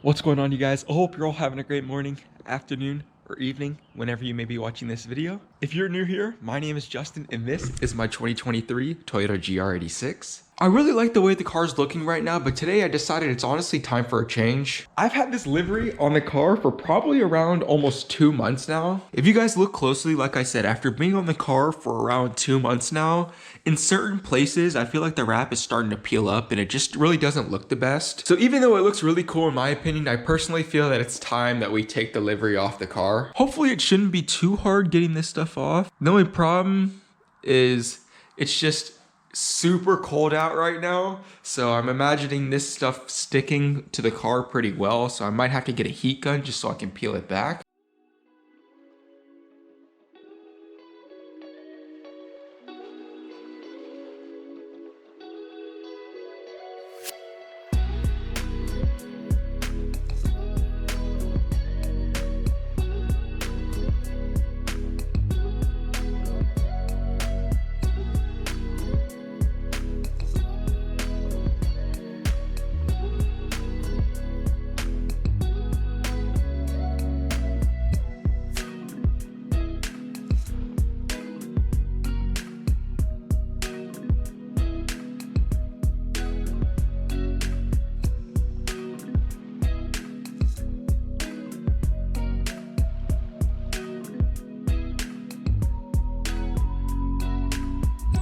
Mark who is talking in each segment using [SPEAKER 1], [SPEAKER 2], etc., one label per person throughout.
[SPEAKER 1] What's going on, you guys? I hope you're all having a great morning, afternoon, or evening, whenever you may be watching this video. If you're new here, my name is Justin, and this is my 2023 Toyota GR86. I really like the way the car's looking right now, but today I decided it's honestly time for a change. I've had this livery on the car for probably around almost 2 months now. If you guys look closely, like I said, after being on the car for around 2 months now, in certain places, I feel like the wrap is starting to peel up and it just really doesn't look the best. So even though it looks really cool in my opinion, I personally feel that it's time that we take the livery off the car. Hopefully it shouldn't be too hard getting this stuff off. The only problem is it's just super cold out right now, so I'm imagining this stuff sticking to the car pretty well, so I might have to get a heat gun just so I can peel it back.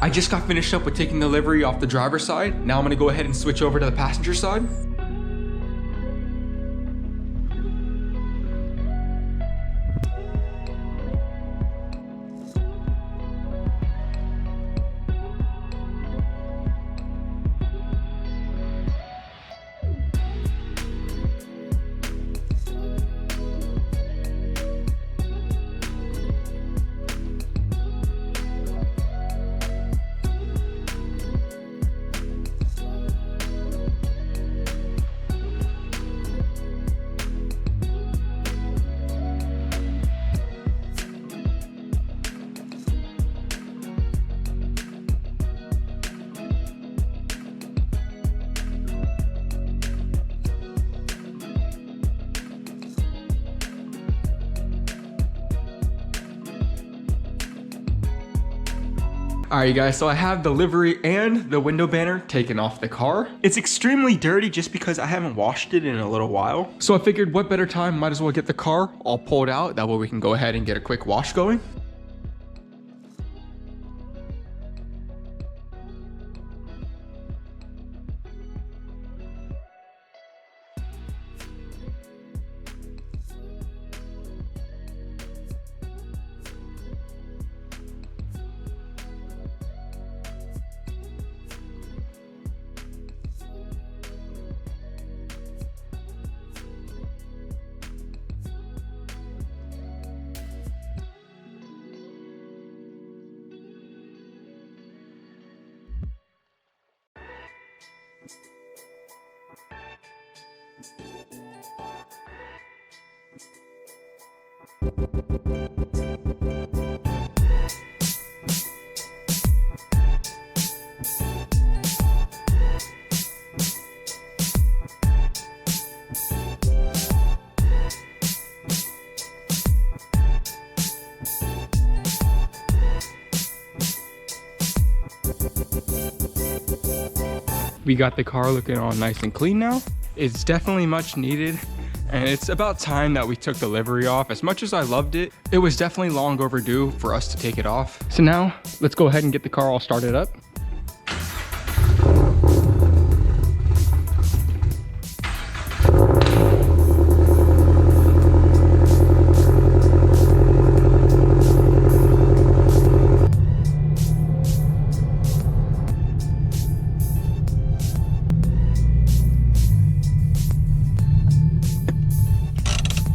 [SPEAKER 1] I just got finished up with taking the livery off the driver's side. Now I'm gonna go ahead and switch over to the passenger side. Alright, you guys, so I have the livery and the window banner taken off the car. It's extremely dirty just because I haven't washed it in a little while. So I figured what better time, might as well get the car all pulled out. That way we can go ahead and get a quick wash going. We got the car looking all nice and clean now. It's definitely much needed, and it's about time that we took the livery off. As much as I loved it, it was definitely long overdue for us to take it off. So now let's go ahead and get the car all started up.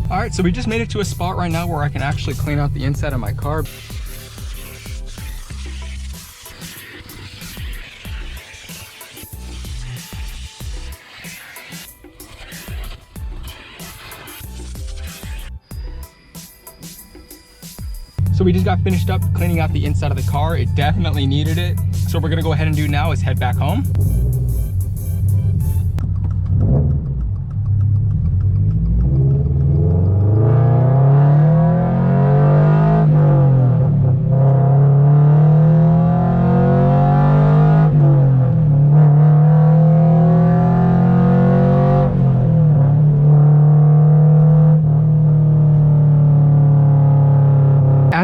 [SPEAKER 1] All right, so we just made it to a spot right now where I can actually clean out the inside of my car. So we just got finished up cleaning out the inside of the car. It definitely needed it. So what we're gonna go ahead and do now is head back home.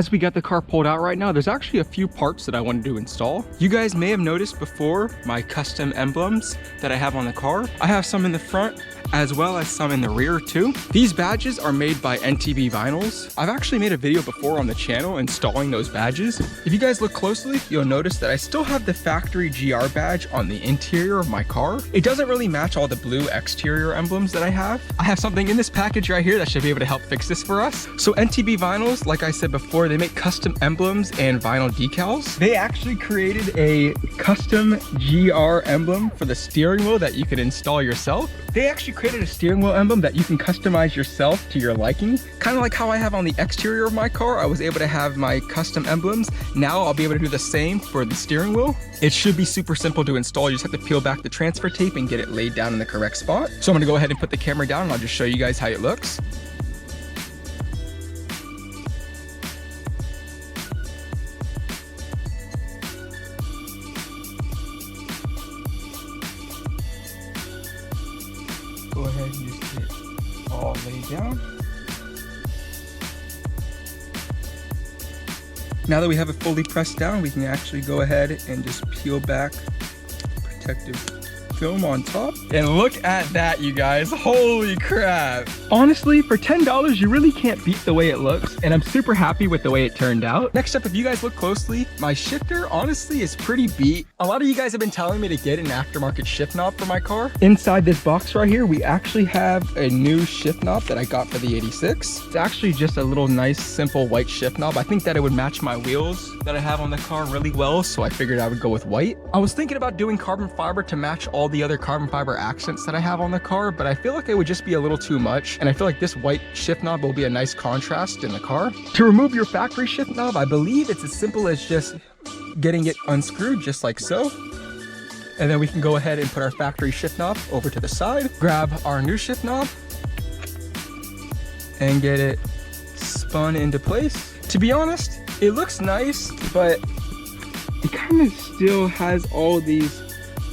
[SPEAKER 1] as we got the car pulled out right now, there's actually a few parts that I wanted to install. You guys may have noticed before my custom emblems that I have on the car. I have some in the front as well as some in the rear too. These badges are made by NTBVINYLS. I've actually made a video before on the channel installing those badges. If you guys look closely, you'll notice that I still have the factory GR badge on the interior of my car. It doesn't really match all the blue exterior emblems that I have. I have something in this package right here that should be able to help fix this for us. So NTBVINYLS, like I said before, they make custom emblems and vinyl decals. They actually created a custom GR emblem for the steering wheel that you can install yourself. They actually created a steering wheel emblem that you can customize yourself to your liking. Kind of like how I have on the exterior of my car, I was able to have my custom emblems. Now I'll be able to do the same for the steering wheel. It should be super simple to install. You just have to peel back the transfer tape and get it laid down in the correct spot. So I'm gonna go ahead and put the camera down and I'll just show you guys how it looks. Go ahead and just get it all laid down. Now that we have it fully pressed down, we can actually go ahead and just peel back protective film on top. And look at that, you guys. Holy crap. Honestly, for $10, you really can't beat the way it looks, and I'm super happy with the way it turned out. Next up, if you guys look closely, my shifter honestly is pretty beat. A lot of you guys have been telling me to get an aftermarket shift knob for my car. Inside this box right here, we actually have a new shift knob that I got for the 86. It's actually just a little nice, simple white shift knob. I think that it would match my wheels that I have on the car really well, so I figured I would go with white. I was thinking about doing carbon fiber to match all the other carbon fiber accents that I have on the car, but I feel like it would just be a little too much, and I feel like this white shift knob will be a nice contrast in the car. To remove your factory shift knob, I believe it's as simple as just getting it unscrewed just like so. And then we can go ahead and put our factory shift knob over to the side, grab our new shift knob, and get it spun into place. To be honest, it looks nice, but it kind of still has all these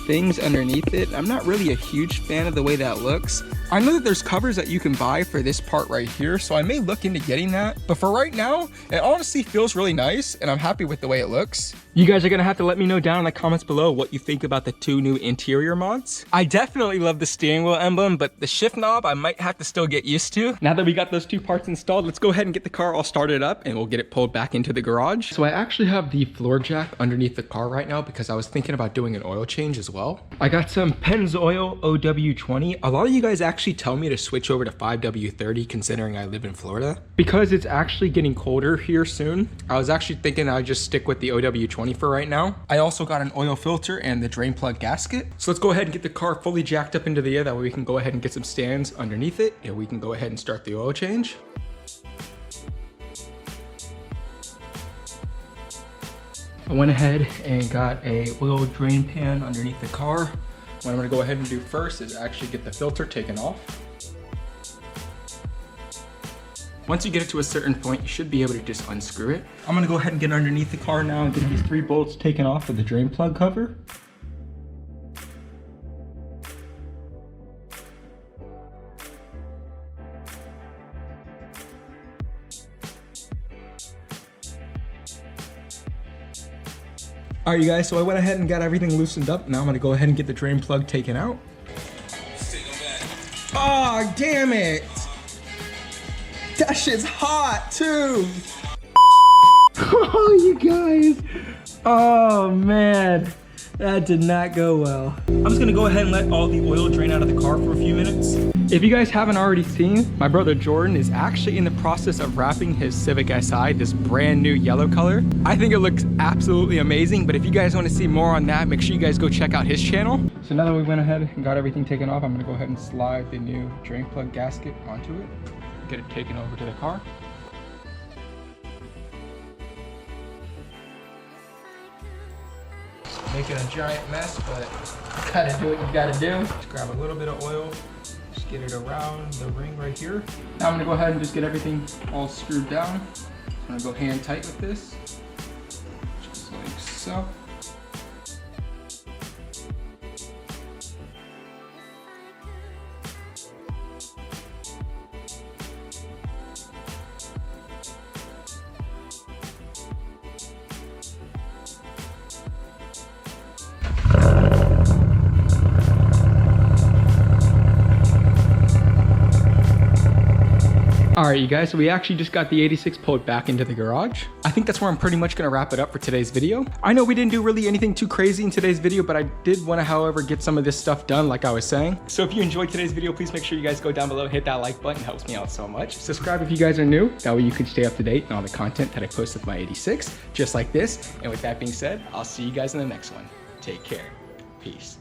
[SPEAKER 1] things underneath it. I'm not really a huge fan of the way that looks. I know that there's covers that you can buy for this part right here, so I may look into getting that. But for right now, it honestly feels really nice, and I'm happy with the way it looks. You guys are gonna have to let me know down in the comments below what you think about the two new interior mods. I definitely love the steering wheel emblem, but the shift knob I might have to still get used to. Now that we got those two parts installed, let's go ahead and get the car all started up and we'll get it pulled back into the garage. So I actually have the floor jack underneath the car right now because I was thinking about doing an oil change as well. I got some Pennzoil OW20. A lot of you guys actually tell me to switch over to 5W30 considering I live in Florida. Because it's actually getting colder here soon, I was actually thinking I'd just stick with the OW20 for right now. I also got an oil filter and the drain plug gasket. So let's go ahead and get the car fully jacked up into the air. That way we can go ahead and get some stands underneath it and we can go ahead and start the oil change. I went ahead and got a oil drain pan underneath the car. What I'm gonna go ahead and do first is actually get the filter taken off. Once you get it to a certain point, you should be able to just unscrew it. I'm gonna go ahead and get underneath the car now and get these 3 bolts taken off of the drain plug cover. All right, you guys, so I went ahead and got everything loosened up. Now I'm gonna go ahead and get the drain plug taken out. Oh, damn it. That shit's hot too. Oh, you guys. Oh man, that did not go well. I'm just gonna go ahead and let all the oil drain out of the car for a few minutes. If you guys haven't already seen, my brother Jordan is actually in the process of wrapping his Civic Si, this brand new yellow color. I think it looks absolutely amazing, but if you guys want to see more on that, make sure you guys go check out his channel. So now that we went ahead and got everything taken off, I'm gonna go ahead and slide the new drain plug gasket onto it. Get it taken over to the car. Making a giant mess, but gotta do what you gotta do. Just grab a little bit of oil, just get it around the ring right here. Now I'm gonna go ahead and just get everything all screwed down. I'm gonna go hand tight with this, just like so.
[SPEAKER 2] All right, you guys, so we actually just got the 86 pulled back into the garage. I think that's where I'm pretty much gonna wrap it up for today's video. I know we didn't do really anything too crazy in today's video, but I did wanna, however, get some of this stuff done like I was saying. So if you enjoyed today's video, please make sure you guys go down below, hit that like button, it helps me out so much. Subscribe if you guys are new, that way you can stay up to date on all the content that I post with my 86, just like this. And with that being said, I'll see you guys in the next one. Take care. Peace.